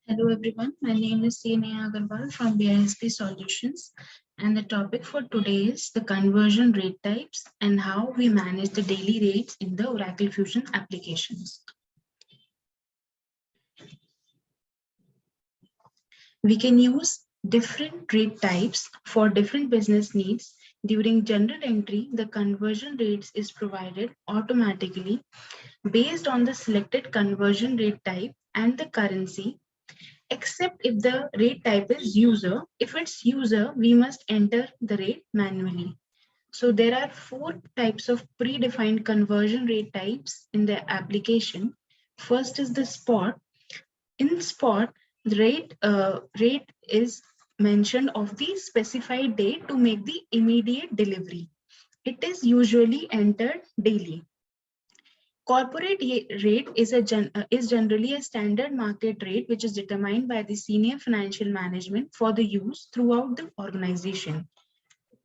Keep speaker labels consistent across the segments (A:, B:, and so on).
A: Hello everyone, my name is Neha Agarwal from BISP Solutions, and the topic for today is the conversion rate types and how we manage the daily rates in the Oracle Fusion applications. We can use different rate types for different business needs. During general entry, the conversion rates is provided automatically based on the selected conversion rate type and the currency, except if the rate type is user. If it's user, we must enter the rate manually. So there are four types of predefined conversion rate types in the application. First is the spot. In spot, the rate is mentioned of the specified date to make the immediate delivery. It is usually entered daily. Corporate rate is generally a standard market rate which is determined by the senior financial management for the use throughout the organization.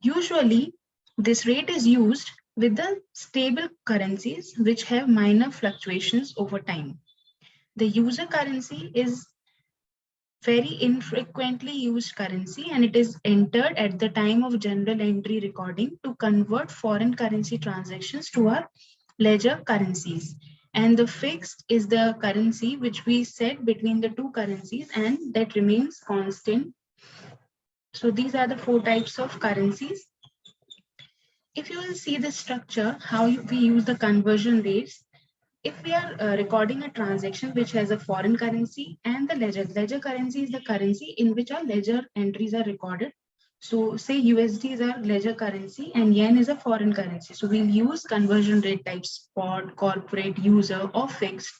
A: Usually, this rate is used with the stable currencies which have minor fluctuations over time. The user currency is very infrequently used currency, and it is entered at the time of general entry recording to convert foreign currency transactions to our ledger currencies. And the fixed is the currency which we set between the two currencies and that remains constant. So these are the four types of currencies. If you will see the structure, how we use the conversion rates, if we are recording a transaction which has a foreign currency and the ledger currency is the currency in which our ledger entries are recorded. So say USD is our ledger currency and yen is a foreign currency. So we'll use conversion rate type spot, corporate, user or fixed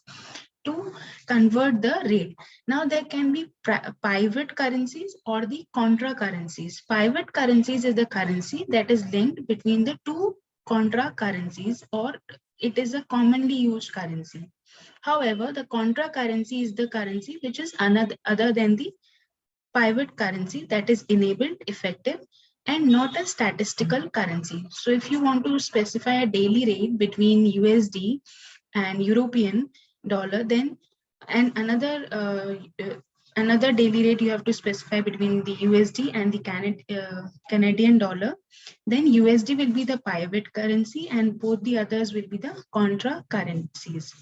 A: to convert the rate. Now there can be pivot currencies or the contra currencies. Pivot currencies is the currency that is linked between the two contra currencies, or it is a commonly used currency. However, the contra currency is the currency which is other than the pivot currency, that is enabled, effective, and not a statistical currency. So if you want to specify a daily rate between USD and European dollar, then and another daily rate you have to specify between the USD and the Canadian dollar, then USD will be the pivot currency and both the others will be the contra currencies.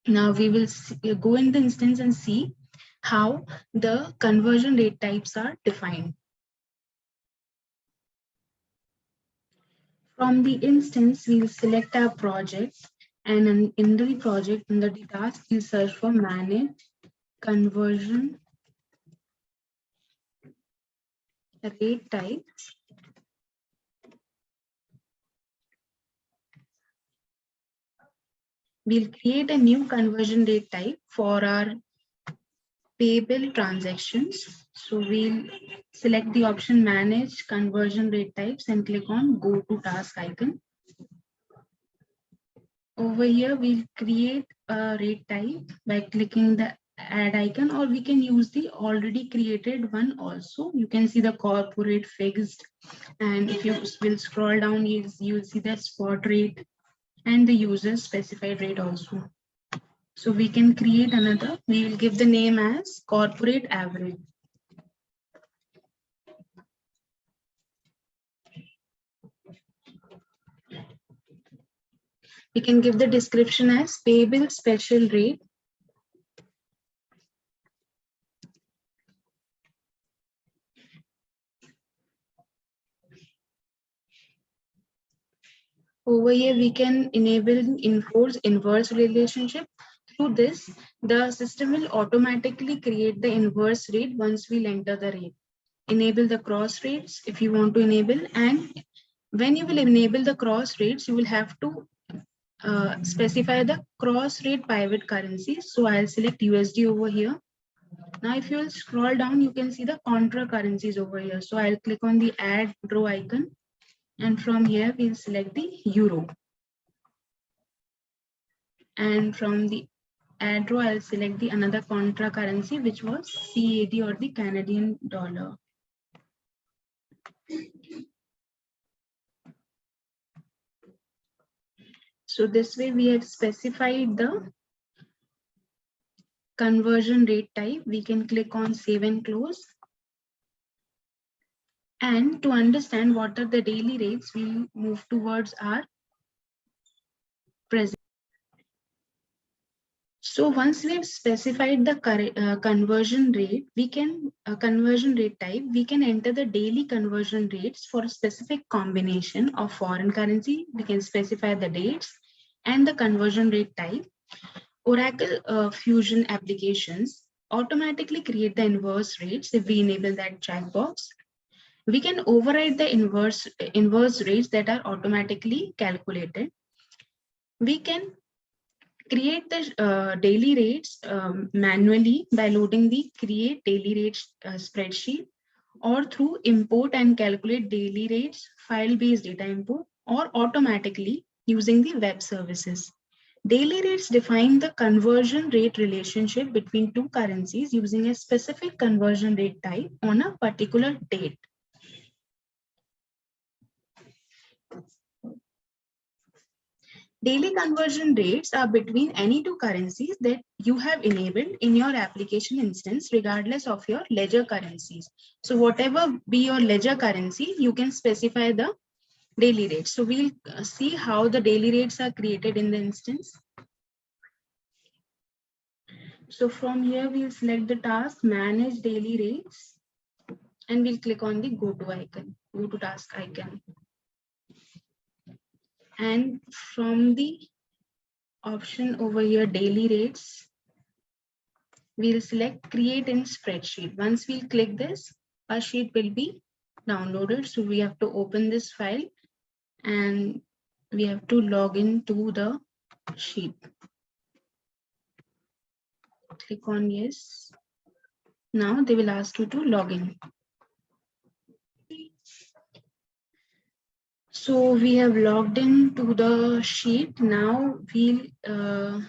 A: Now we will go in the instance and see how the conversion rate types are defined. From the instance, we'll select our project, and in the project, in the task, we'll search for manage conversion rate types. We'll create a new conversion rate type for our payable transactions. So we'll select the option manage conversion rate types and click on go to task icon. Over here, we'll create a rate type by clicking the add icon, or we can use the already created one also. You can see the corporate fixed, and if you will scroll down, you'll see the spot rate and the user specified rate also. So we can create another, we will give the name as corporate average. We can give the description as payable special rate. Over here, we can enable enforce inverse relationship. Through this, the system will automatically create the inverse rate once we enter the rate. Enable the cross rates if you want to enable, and when you will enable the cross rates, you will have to specify the cross rate pivot currency. So I'll select USD over here. Now, if you will scroll down, you can see the contra currencies over here. So I'll click on the add row icon, and from here we'll select the euro. And from the add row, I'll select the another contra currency, which was CAD or the Canadian dollar. So this way we have specified the conversion rate type, we can click on save and close. And to understand what are the daily rates, we'll move towards our present. So once we have specified the conversion rate, we can conversion rate type, we can enter the daily conversion rates for a specific combination of foreign currency. We can specify the dates and the conversion rate type. Oracle Fusion applications automatically create the inverse rates if we enable that checkbox. We can override the inverse rates that are automatically calculated. We can create the daily rates manually by loading the create daily rates spreadsheet, or through import and calculate daily rates file-based data import, or automatically using the web services. Daily rates define the conversion rate relationship between two currencies using a specific conversion rate type on a particular date. Daily conversion rates are between any two currencies that you have enabled in your application instance, regardless of your ledger currencies. So whatever be your ledger currency, you can specify the daily rates. So we'll see how the daily rates are created in the instance. So from here, we'll select the task, manage daily rates, and we'll click on the go to icon, go to task icon. And from the option over here, daily rates, we'll select create in spreadsheet. Once we'll click this, our sheet will be downloaded. So we have to open this file and we have to log into the sheet. Click on yes. Now they will ask you to log in. So we have logged into the sheet. Now we'll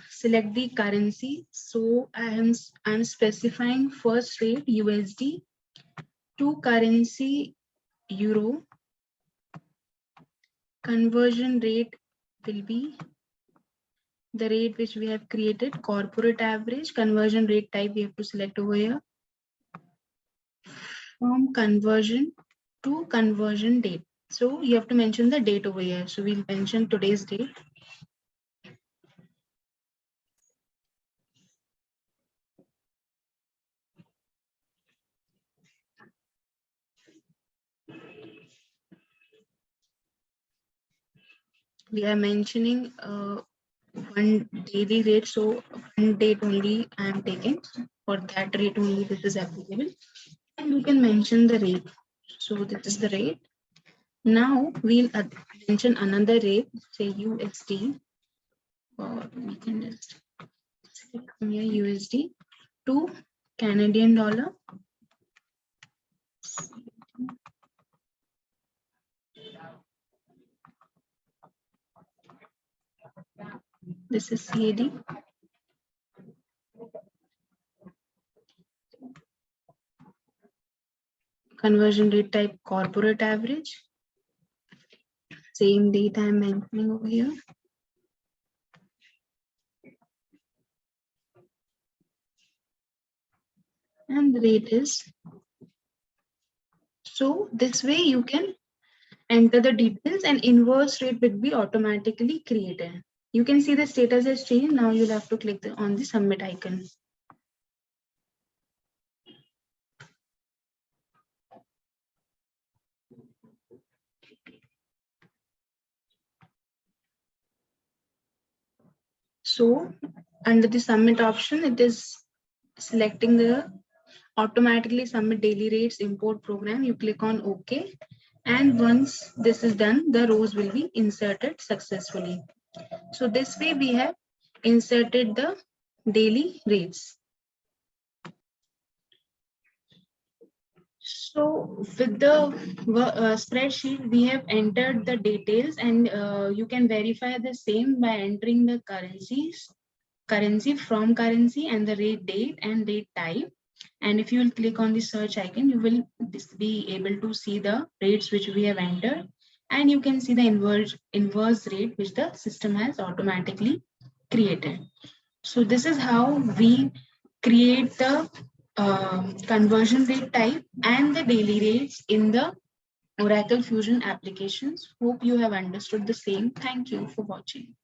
A: select the currency. So I'm specifying first rate USD, to currency euro. Conversion rate will be the rate which we have created, corporate average. Conversion rate type we have to select over here. From conversion to conversion date. So you have to mention the date over here. So we'll mention today's date. We are mentioning one daily rate. So one date only I am taking. For that rate only this is applicable. And we can mention the rate. So this is the rate. Now we'll mention another rate, say USD, or we can just select from here USD to Canadian dollar. This is CAD. Conversion rate type corporate average. Same date I'm mentioning over here. And the rate is. So this way you can enter the details and inverse rate will be automatically created. You can see the status has changed. Now you'll have to click on the submit icon. So under the submit option, it is selecting the automatically submit daily rates import program. You click on OK. And once this is done, the rows will be inserted successfully. So this way we have inserted the daily rates. So with the spreadsheet, we have entered the details, and you can verify the same by entering the currency from currency and the rate date and date type. And if you will click on the search icon, you will be able to see the rates which we have entered, and you can see the inverse rate which the system has automatically created. So this is how we create the conversion rate type and the daily rates in the Oracle Fusion applications. Hope you have understood the same. Thank you for watching.